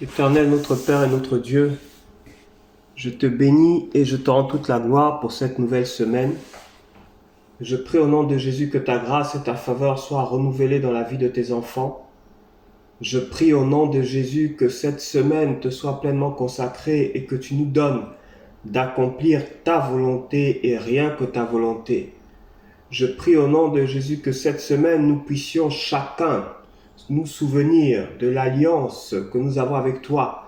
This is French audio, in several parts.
Éternel notre Père et notre Dieu, je te bénis et je te rends toute la gloire pour cette nouvelle semaine. Je prie au nom de Jésus que ta grâce et ta faveur soient renouvelées dans la vie de tes enfants. Je prie au nom de Jésus que cette semaine te soit pleinement consacrée et que tu nous donnes d'accomplir ta volonté et rien que ta volonté. Je prie au nom de Jésus que cette semaine nous puissions chacun nous souvenir de l'alliance que nous avons avec toi,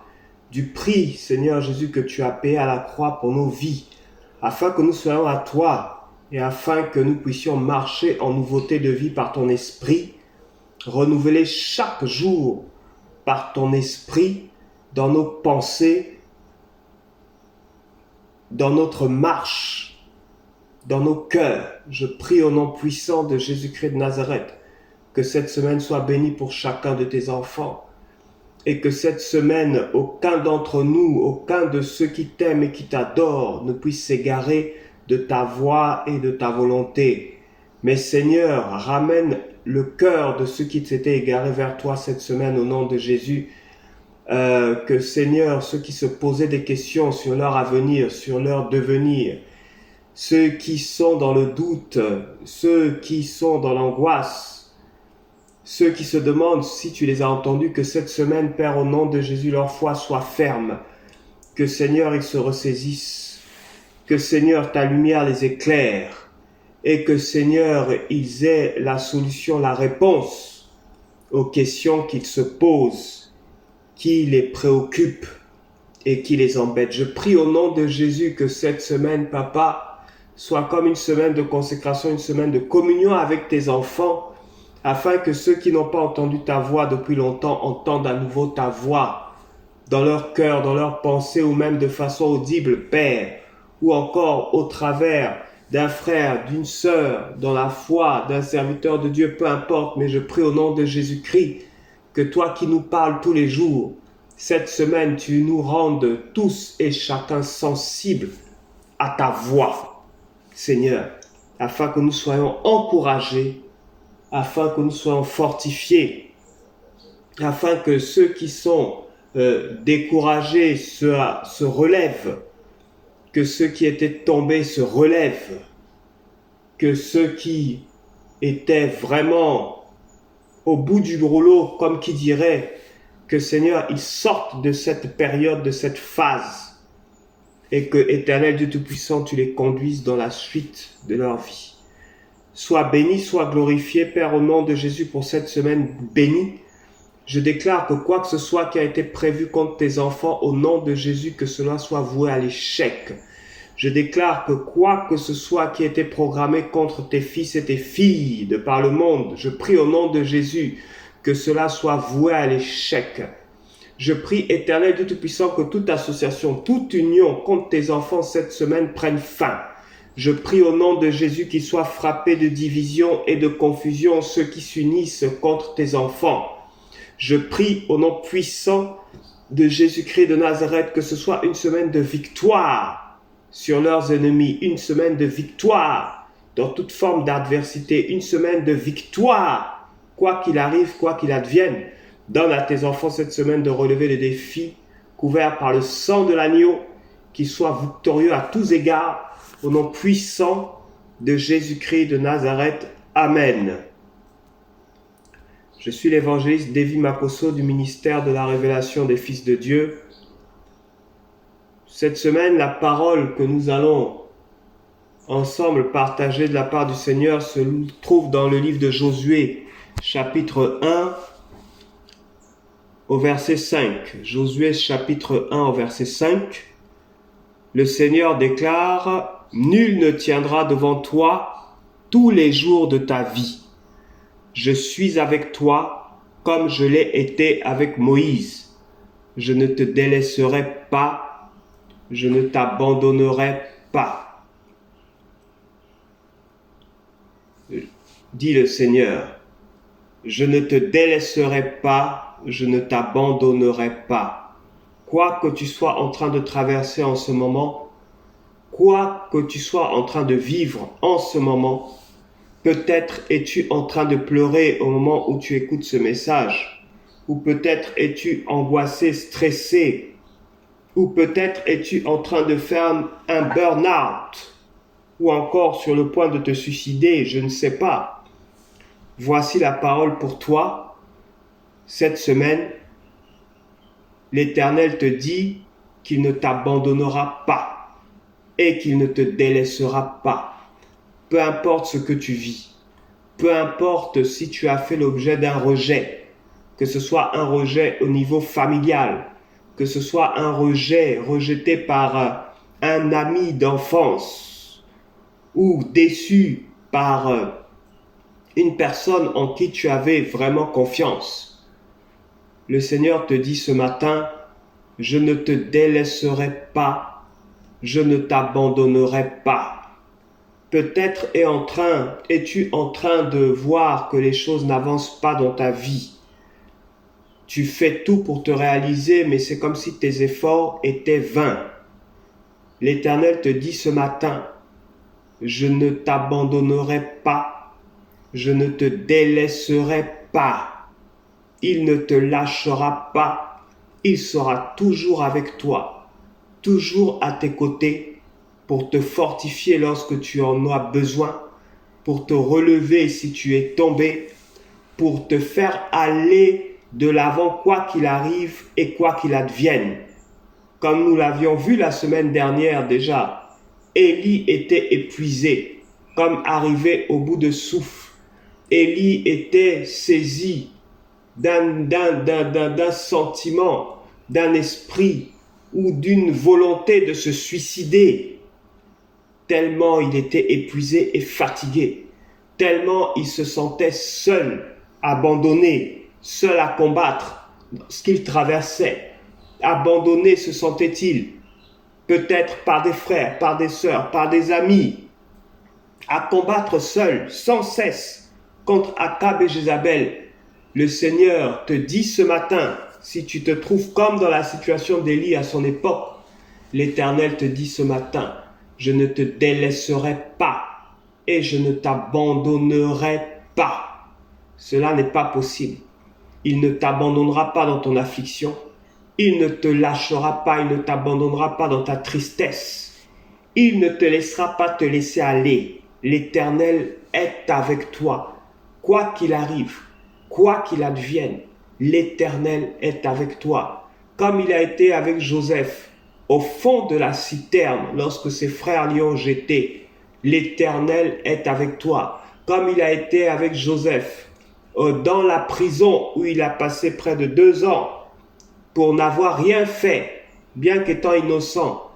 du prix, Seigneur Jésus, que tu as payé à la croix pour nos vies, afin que nous soyons à toi et afin que nous puissions marcher en nouveauté de vie par ton esprit, renouveler chaque jour par ton esprit dans nos pensées, dans notre marche, dans nos cœurs. Je prie au nom puissant de Jésus-Christ de Nazareth que cette semaine soit bénie pour chacun de tes enfants et que cette semaine, aucun d'entre nous, aucun de ceux qui t'aiment et qui t'adorent ne puisse s'égarer de ta voix et de ta volonté. Mais Seigneur, ramène le cœur de ceux qui s'étaient égarés vers toi cette semaine au nom de Jésus. Que Seigneur, ceux qui se posaient des questions sur leur avenir, sur leur devenir, ceux qui sont dans le doute, ceux qui sont dans l'angoisse, ceux qui se demandent si tu les as entendus, que cette semaine, Père, au nom de Jésus, leur foi soit ferme. Que Seigneur, ils se ressaisissent. Que Seigneur, ta lumière les éclaire. Et que Seigneur, ils aient la solution, la réponse aux questions qu'ils se posent, qui les préoccupent et qui les embêtent. Je prie au nom de Jésus que cette semaine, Papa, soit comme une semaine de consécration, une semaine de communion avec tes enfants, afin que ceux qui n'ont pas entendu ta voix depuis longtemps entendent à nouveau ta voix dans leur cœur, dans leurs pensées ou même de façon audible, Père, ou encore au travers d'un frère, d'une sœur, dans la foi, d'un serviteur de Dieu, peu importe, mais je prie au nom de Jésus-Christ que toi qui nous parles tous les jours, cette semaine, tu nous rendes tous et chacun sensibles à ta voix, Seigneur, afin que nous soyons encouragés, afin que nous soyons fortifiés, afin que ceux qui sont découragés se relèvent, que ceux qui étaient tombés se relèvent, que ceux qui étaient vraiment au bout du rouleau, comme qui dirait, que Seigneur, ils sortent de cette période, de cette phase, et que, Éternel Dieu Tout-Puissant, tu les conduises dans la suite de leur vie. Sois béni, sois glorifié, Père, au nom de Jésus pour cette semaine bénie. Je déclare que quoi que ce soit qui a été prévu contre tes enfants, au nom de Jésus, que cela soit voué à l'échec. Je déclare que quoi que ce soit qui a été programmé contre tes fils et tes filles de par le monde, je prie au nom de Jésus que cela soit voué à l'échec. Je prie, Éternel Dieu Tout-Puissant, que toute association, toute union contre tes enfants cette semaine prenne fin. Je prie au nom de Jésus qu'ils soient frappés de division et de confusion, ceux qui s'unissent contre tes enfants. Je prie au nom puissant de Jésus-Christ de Nazareth que ce soit une semaine de victoire sur leurs ennemis, une semaine de victoire dans toute forme d'adversité, une semaine de victoire, quoi qu'il arrive, quoi qu'il advienne. Donne à tes enfants cette semaine de relever les défis couverts par le sang de l'agneau, qu'ils soient victorieux à tous égards, au nom puissant de Jésus-Christ de Nazareth. Amen. Je suis l'évangéliste Davy Makosso du ministère de la révélation des fils de Dieu. Cette semaine, la parole que nous allons ensemble partager de la part du Seigneur se trouve dans le livre de Josué, chapitre 1, au verset 5. Josué, chapitre 1, au verset 5. Le Seigneur déclare: « Nul ne tiendra devant toi tous les jours de ta vie. Je suis avec toi comme je l'ai été avec Moïse. Je ne te délaisserai pas, je ne t'abandonnerai pas. » Dit le Seigneur, je ne te délaisserai pas, je ne t'abandonnerai pas. Quoi que tu sois en train de traverser en ce moment, quoi que tu sois en train de vivre en ce moment, peut-être es-tu en train de pleurer au moment où tu écoutes ce message, ou peut-être es-tu angoissé, stressé, ou peut-être es-tu en train de faire un burn-out, ou encore sur le point de te suicider, je ne sais pas. Voici la parole pour toi. Cette semaine, l'Éternel te dit qu'il ne t'abandonnera pas et qu'il ne te délaissera pas. Peu importe ce que tu vis, peu importe si tu as fait l'objet d'un rejet, que ce soit un rejet au niveau familial, que ce soit un rejeté par un ami d'enfance ou déçu par une personne en qui tu avais vraiment confiance. Le Seigneur te dit ce matin, je ne te délaisserai pas, je ne t'abandonnerai pas. Peut-être es-tu en train de voir que les choses n'avancent pas dans ta vie. Tu fais tout pour te réaliser, mais c'est comme si tes efforts étaient vains. L'Éternel te dit ce matin, je ne t'abandonnerai pas, je ne te délaisserai pas. Il ne te lâchera pas, il sera toujours avec toi, toujours à tes côtés, pour te fortifier lorsque tu en as besoin, pour te relever si tu es tombé, pour te faire aller de l'avant quoi qu'il arrive et quoi qu'il advienne. Comme nous l'avions vu la semaine dernière déjà, Élie était épuisé, comme arrivé au bout de souffle. Élie était saisi d'un sentiment, d'un esprit ou d'une volonté de se suicider. Tellement il était épuisé et fatigué, tellement il se sentait seul, abandonné, seul à combattre ce qu'il traversait. Abandonné se sentait-il, peut-être par des frères, par des sœurs, par des amis, à combattre seul, sans cesse, contre Akab et Jézabel. Le Seigneur te dit ce matin, si tu te trouves comme dans la situation d'Élie à son époque, l'Éternel te dit ce matin, je ne te délaisserai pas et je ne t'abandonnerai pas. Cela n'est pas possible. Il ne t'abandonnera pas dans ton affliction. Il ne te lâchera pas, il ne t'abandonnera pas dans ta tristesse. Il ne te laissera pas te laisser aller. L'Éternel est avec toi. Quoi qu'il arrive, quoi qu'il advienne, l'Éternel est avec toi. Comme il a été avec Joseph au fond de la citerne lorsque ses frères l'y ont jeté, l'Éternel est avec toi. Comme il a été avec Joseph dans la prison où il a passé près de 2 ans pour n'avoir rien fait, bien qu'étant innocent.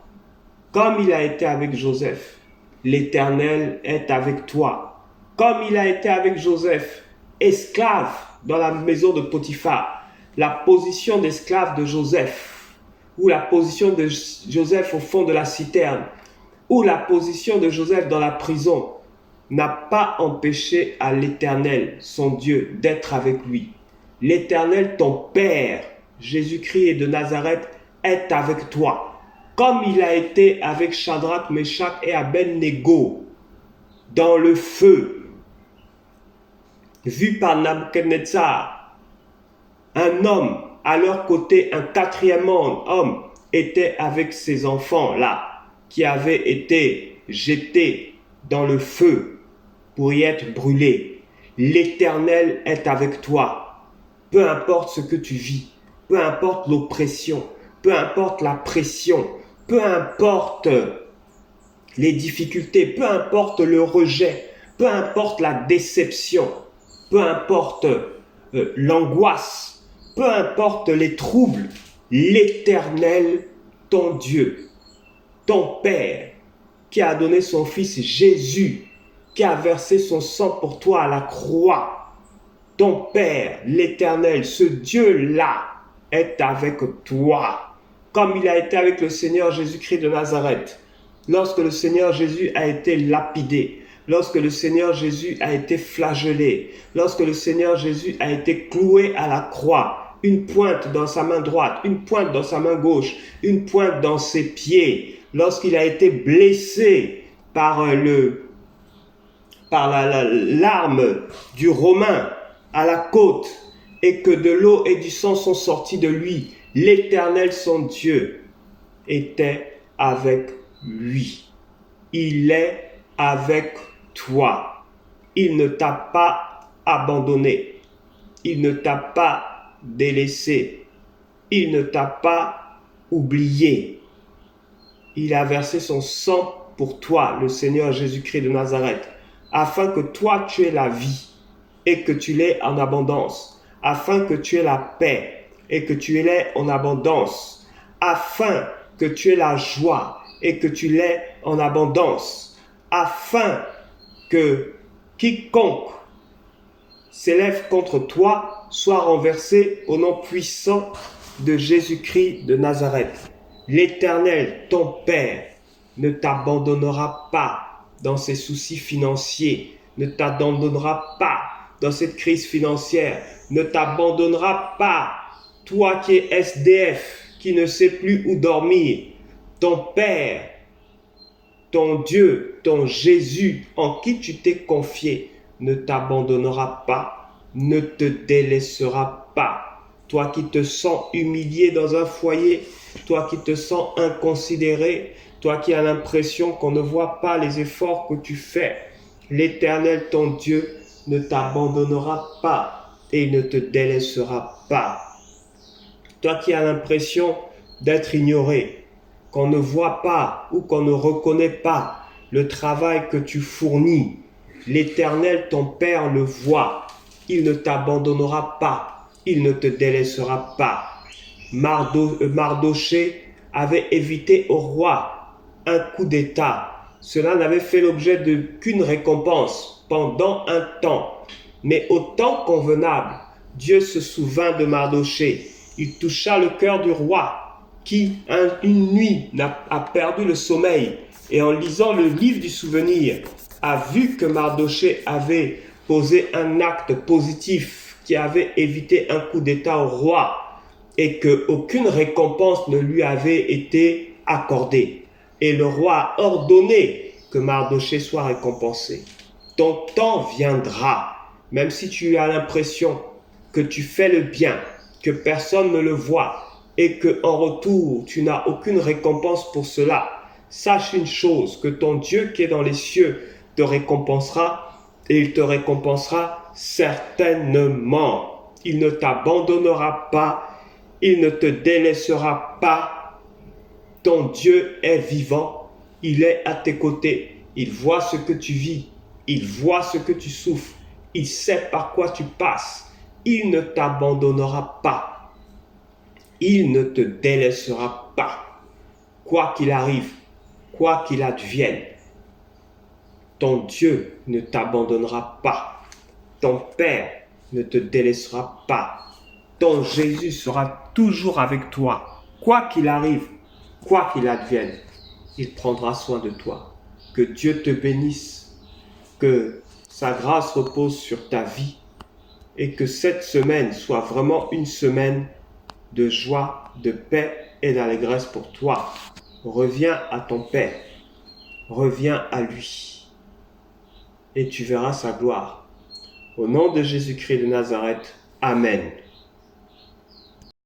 Comme il a été avec Joseph, l'Éternel est avec toi. Comme il a été avec Joseph, esclave dans la maison de Potiphar, la position d'esclave de Joseph, ou la position de Joseph au fond de la citerne, ou la position de Joseph dans la prison, n'a pas empêché à l'Éternel, son Dieu, d'être avec lui. L'Éternel, ton Père, Jésus-Christ de Nazareth, est avec toi. Comme il a été avec Shadrach, Meshach et Abed-Nego dans le feu, vu par Nabuchodonosor, un homme à leur côté, un 4e homme était avec ces enfants-là qui avaient été jetés dans le feu pour y être brûlés. L'Éternel est avec toi. Peu importe ce que tu vis, peu importe l'oppression, peu importe la pression, peu importe les difficultés, peu importe le rejet, peu importe la déception, peu importe l'angoisse, peu importe les troubles, l'Éternel, ton Dieu, ton Père, qui a donné son Fils Jésus, qui a versé son sang pour toi à la croix, ton Père, l'Éternel, ce Dieu-là est avec toi, comme il a été avec le Seigneur Jésus-Christ de Nazareth. Lorsque le Seigneur Jésus a été lapidé, lorsque le Seigneur Jésus a été flagellé, lorsque le Seigneur Jésus a été cloué à la croix, une pointe dans sa main droite, une pointe dans sa main gauche, une pointe dans ses pieds, lorsqu'il a été blessé par l'arme du Romain à la côte et que de l'eau et du sang sont sortis de lui, l'Éternel, son Dieu, était avec lui. Il est avec toi. Il ne t'a pas abandonné. Il ne t'a pas délaissé. Il ne t'a pas oublié. Il a versé son sang pour toi, le Seigneur Jésus-Christ de Nazareth, afin que toi tu aies la vie et que tu l'aies en abondance, afin que tu aies la paix et que tu l'aies en abondance, afin que tu aies la joie et que tu l'aies en abondance, afin que quiconque s'élève contre toi soit renversé au nom puissant de Jésus-Christ de Nazareth. L'Éternel, ton Père, ne t'abandonnera pas dans ses soucis financiers, ne t'abandonnera pas dans cette crise financière, ne t'abandonnera pas, toi qui es SDF, qui ne sais plus où dormir. Ton Père, ton Dieu, ton Jésus, en qui tu t'es confié, ne t'abandonnera pas, ne te délaissera pas. Toi qui te sens humilié dans un foyer, toi qui te sens inconsidéré, toi qui as l'impression qu'on ne voit pas les efforts que tu fais, l'Éternel, ton Dieu, ne t'abandonnera pas et il ne te délaissera pas. Toi qui as l'impression d'être ignoré, qu'on ne voit pas ou qu'on ne reconnaît pas le travail que tu fournis, l'Éternel, ton Père, le voit. Il ne t'abandonnera pas. Il ne te délaissera pas. Mardochée avait évité au roi un coup d'État. Cela n'avait fait l'objet d'aucune récompense pendant un temps. Mais au temps convenable, Dieu se souvint de Mardochée. Il toucha le cœur du roi qui, une nuit, a perdu le sommeil et en lisant le livre du souvenir, a vu que Mardochée avait posé un acte positif qui avait évité un coup d'État au roi et qu'aucune récompense ne lui avait été accordée. Et le roi a ordonné que Mardochée soit récompensé. Ton temps viendra, même si tu as l'impression que tu fais le bien, que personne ne le voit et qu'en retour, tu n'as aucune récompense pour cela. Sache une chose, que ton Dieu qui est dans les cieux te récompensera et il te récompensera certainement. Il ne t'abandonnera pas, il ne te délaissera pas. Ton Dieu est vivant, il est à tes côtés, il voit ce que tu vis, il voit ce que tu souffres, il sait par quoi tu passes, il ne t'abandonnera pas, il ne te délaissera pas. Quoi qu'il arrive, quoi qu'il advienne, ton Dieu ne t'abandonnera pas. Ton Père ne te délaissera pas. Ton Jésus sera toujours avec toi. Quoi qu'il arrive, quoi qu'il advienne, il prendra soin de toi. Que Dieu te bénisse, que sa grâce repose sur ta vie et que cette semaine soit vraiment une semaine de joie, de paix et d'allégresse pour toi. Reviens à ton Père, reviens à lui et tu verras sa gloire. Au nom de Jésus-Christ de Nazareth, Amen.